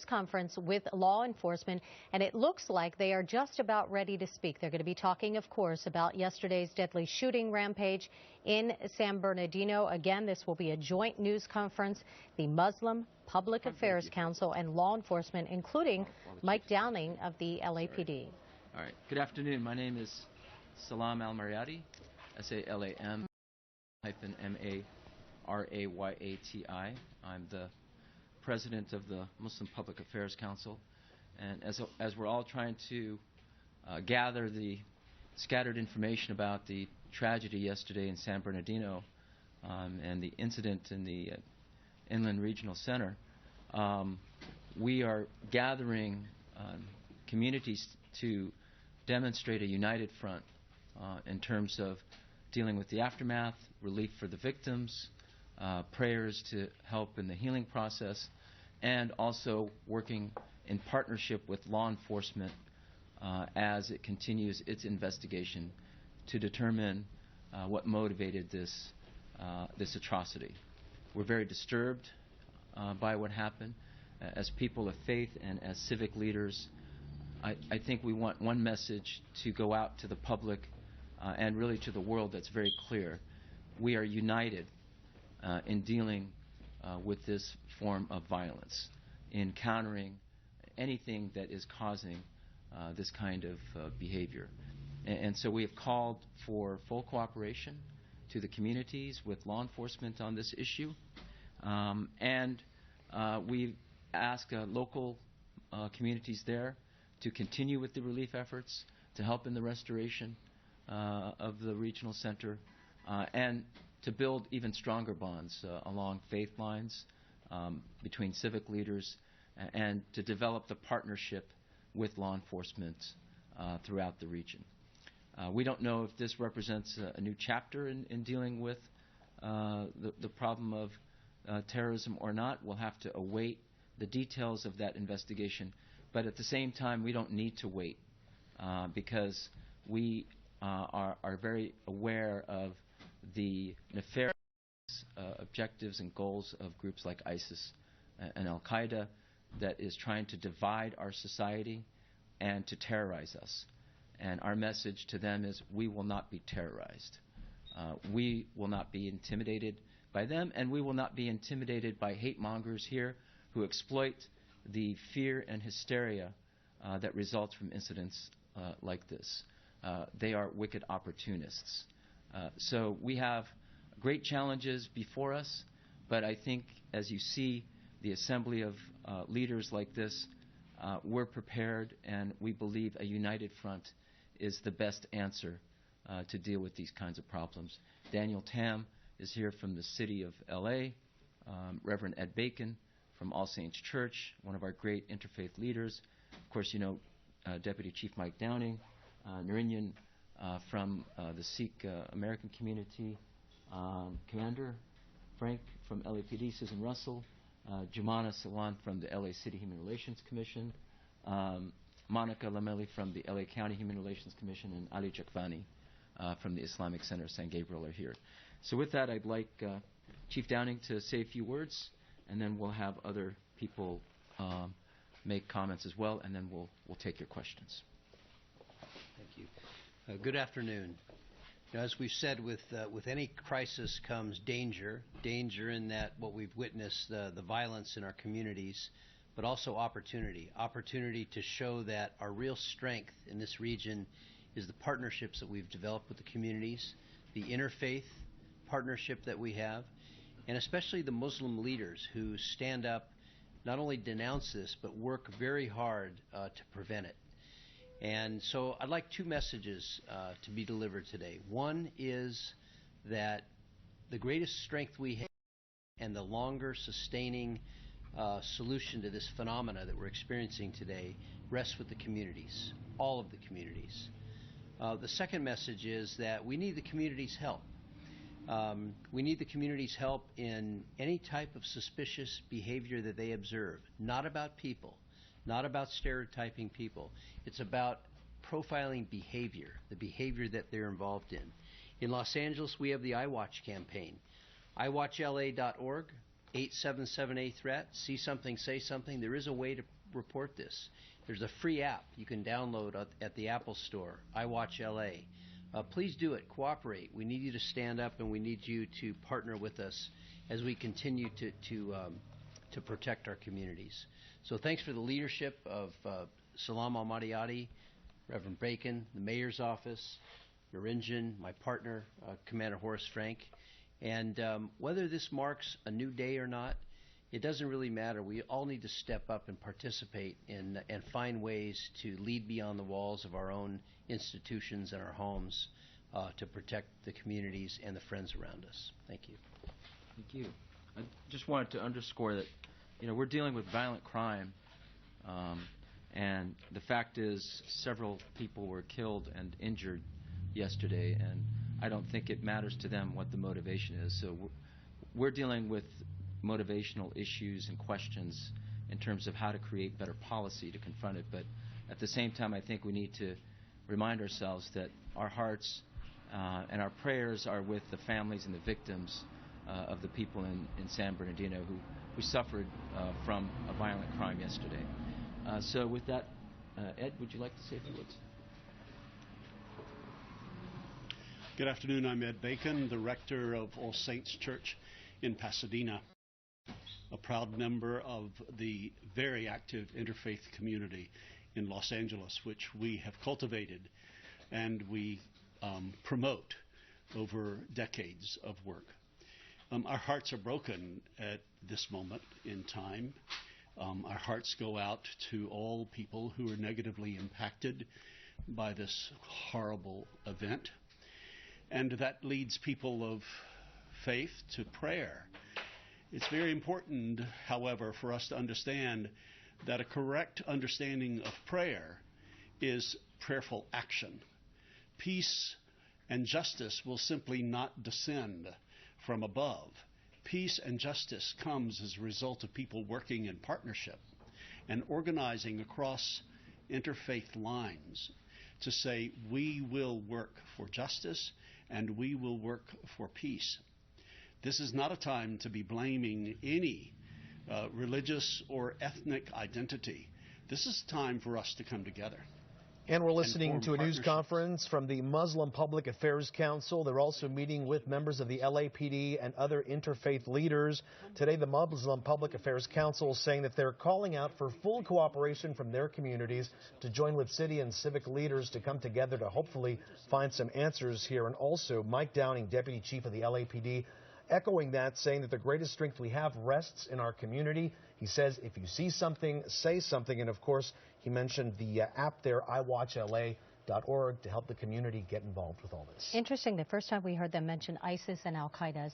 Conference with law enforcement, and it looks like they are just about ready to speak. They're going to be talking, of course, about yesterday's deadly shooting rampage in San Bernardino. Again, this will be a joint news conference. The Muslim Public Affairs Council and law enforcement, including Mike Downing of the LAPD. All right. Good afternoon. My name is Salam Al-Marayati, SALAM-MARAYATI. I'm the president of the Muslim Public Affairs Council, and as we're all trying to gather the scattered information about the tragedy yesterday in San Bernardino and the incident in the Inland Regional Center, we are gathering communities to demonstrate a united front in terms of dealing with the aftermath, relief for the victims, prayers to help in the healing process, and also working in partnership with law enforcement as it continues its investigation to determine what motivated this atrocity. We're very disturbed by what happened. As people of faith and as civic leaders, I think we want one message to go out to the public and really to the world that's very clear. We are united in dealing with this form of violence, in countering anything that is causing this kind of behavior. And so we have called for full cooperation to the communities with law enforcement on this issue. And we've asked local communities there to continue with the relief efforts, to help in the restoration of the regional center, and to build even stronger bonds along faith lines between civic leaders, and to develop the partnership with law enforcement throughout the region. We don't know if this represents a new chapter in dealing with the problem of terrorism or not. We'll have to await the details of that investigation. But at the same time, we don't need to wait because we are very aware of the nefarious objectives and goals of groups like ISIS and Al-Qaeda that is trying to divide our society and to terrorize us. And our message to them is we will not be terrorized. We will not be intimidated by them, and we will not be intimidated by hate mongers here who exploit the fear and hysteria that results from incidents like this. They are wicked opportunists. So we have great challenges before us, but I think as you see the assembly of leaders like this, we're prepared, and we believe a united front is the best answer to deal with these kinds of problems. Daniel Tam is here from the city of LA, Reverend Ed Bacon from All Saints Church, one of our great interfaith leaders. Of course, you know Deputy Chief Mike Downing, Narinyan from the Sikh American community, Commander Frank from LAPD, Susan Russell, Jumana Salan from the LA City Human Relations Commission, Monica Lamelli from the LA County Human Relations Commission, and Ali Jakvani from the Islamic Center of San Gabriel are here. So with that, I'd like Chief Downing to say a few words, and then we'll have other people make comments as well, and then we'll take your questions. Thank you. Good afternoon. As we've said, with any crisis comes danger in that what we've witnessed, the violence in our communities, but also opportunity to show that our real strength in this region is the partnerships that we've developed with the communities, the interfaith partnership that we have, and especially the Muslim leaders who stand up, not only denounce this, but work very hard to prevent it. And so I'd like two messages to be delivered today. One is that the greatest strength we have and the longer sustaining solution to this phenomena that we're experiencing today rests with the communities, all of the communities. The second message is that we need the community's help. We need the community's help in any type of suspicious behavior that they observe, not about people, not about stereotyping people. It's about profiling behavior, the behavior that they're involved in. In Los Angeles, we have the iWatch campaign. iWatchLA.org 877A threat. See something, say something. There is a way to report this. There's a free app you can download at the Apple Store, iWatch LA. Please do it. Cooperate. We need you to stand up, and we need you to partner with us as we continue to protect our communities. So thanks for the leadership of Salam al-Madiyati, Reverend Bacon, the Mayor's Office, Narinjan, my partner, Commander Horace Frank. And whether this marks a new day or not, it doesn't really matter. We all need to step up and participate and find ways to lead beyond the walls of our own institutions and our homes to protect the communities and the friends around us. Thank you. Thank you. I just wanted to underscore that, we're dealing with violent crime, and the fact is several people were killed and injured yesterday, and I don't think it matters to them what the motivation is. So we're dealing with motivational issues and questions in terms of how to create better policy to confront it. But at the same time, I think we need to remind ourselves that our hearts and our prayers are with the families and the victims of the people in San Bernardino who suffered from a violent crime yesterday. So with that, Ed, would you like to say a few words? Good afternoon. I'm Ed Bacon, the rector of All Saints Church in Pasadena, a proud member of the very active interfaith community in Los Angeles, which we have cultivated and we promote over decades of work. Our hearts are broken at this moment in time. Our hearts go out to all people who are negatively impacted by this horrible event. And that leads people of faith to prayer. It's very important, however, for us to understand that a correct understanding of prayer is prayerful action. Peace and justice will simply not descend from above. Peace and justice comes as a result of people working in partnership and organizing across interfaith lines to say we will work for justice and we will work for peace. This is not a time to be blaming any religious or ethnic identity. This is time for us to come together. And we're listening to a news conference from the Muslim Public Affairs Council. They're also meeting with members of the LAPD and other interfaith leaders. Today, the Muslim Public Affairs Council is saying that they're calling out for full cooperation from their communities to join with city and civic leaders to come together to hopefully find some answers here. And also, Mike Downing, Deputy Chief of the LAPD, echoing that, saying that the greatest strength we have rests in our community. He says, if you see something, say something. And of course, he mentioned the app there, iWatchLA.org, to help the community get involved with all this. Interesting. The first time we heard them mention ISIS and Al-Qaeda